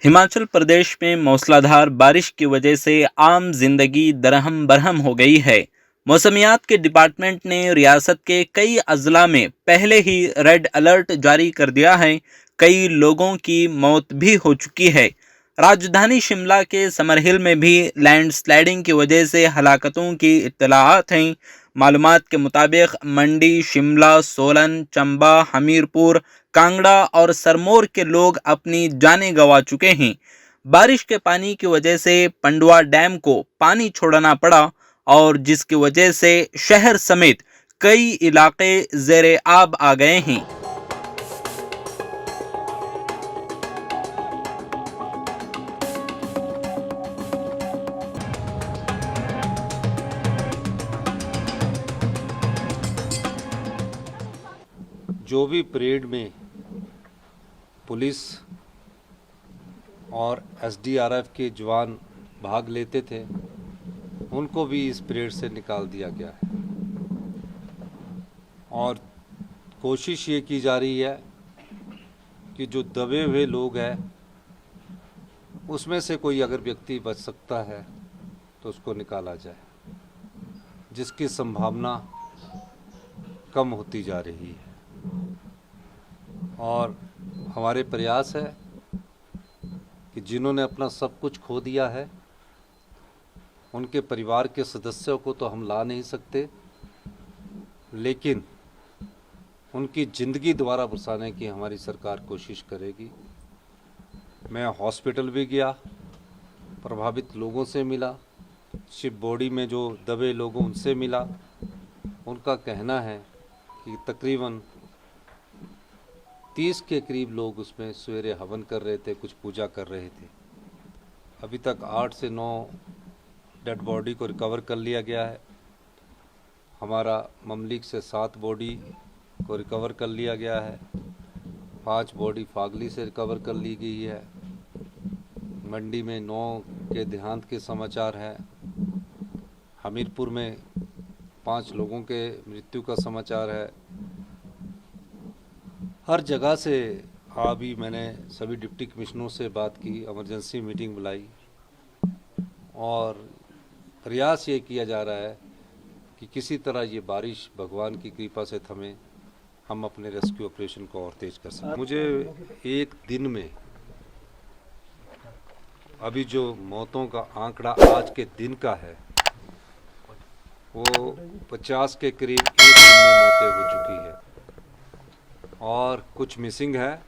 हिमाचल प्रदेश में मूसलाधार बारिश की वजह से आम जिंदगी दरहम बरहम हो गई है। मौसमियात के डिपार्टमेंट ने रियासत के कई अजला में पहले ही रेड अलर्ट जारी कर दिया है। कई लोगों की मौत भी हो चुकी है। राजधानी शिमला के समरहिल में भी लैंडस्लाइडिंग की वजह से हलाकतों की इत्तलाआत हैं। मालूमात के मुताबिक मंडी, शिमला, सोलन, चंबा, हमीरपुर, कांगड़ा और सरमोर के लोग अपनी जानें गंवा चुके हैं। बारिश के पानी की वजह से पंडवा डैम को पानी छोड़ना पड़ा और जिसकी वजह से शहर समेत कई इलाके ज़ेरे आब आ गए हैं। जो भी परेड में पुलिस और एसडीआरएफ के जवान भाग लेते थे, उनको भी इस परेड से निकाल दिया गया है। और कोशिश ये की जा रही है कि जो दबे हुए लोग हैं उसमें से कोई अगर व्यक्ति बच सकता है तो उसको निकाला जाए, जिसकी संभावना कम होती जा रही है। और हमारे प्रयास है कि जिन्होंने अपना सब कुछ खो दिया है उनके परिवार के सदस्यों को तो हम ला नहीं सकते, लेकिन उनकी ज़िंदगी दोबारा बसाने की हमारी सरकार कोशिश करेगी। मैं हॉस्पिटल भी गया, प्रभावित लोगों से मिला, शिप बॉडी में जो दबे लोगों उनसे मिला। उनका कहना है कि तकरीबन 30 के करीब लोग उसमें सवेरे हवन कर रहे थे, कुछ पूजा कर रहे थे। अभी तक 8 से 9 डेड बॉडी को रिकवर कर लिया गया है। हमारा ममलिक से 7 बॉडी को रिकवर कर लिया गया है। 5 बॉडी फागली से रिकवर कर ली गई है। मंडी में 9 के देहांत के समाचार है। हमीरपुर में 5 लोगों के मृत्यु का समाचार है। हर जगह से अभी मैंने सभी डिप्टी कमिश्नरों से बात की, इमरजेंसी मीटिंग बुलाई और प्रयास ये किया जा रहा है कि किसी तरह ये बारिश भगवान की कृपा से थमे, हम अपने रेस्क्यू ऑपरेशन को और तेज कर सकें। मुझे एक दिन में अभी जो मौतों का आंकड़ा आज के दिन का है वो 50 के करीब एक दिन में मौतें हो चुकी है और कुछ मिसिंग है।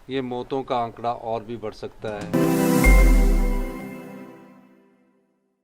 ये मौतों का आंकड़ा और भी बढ़ सकता है।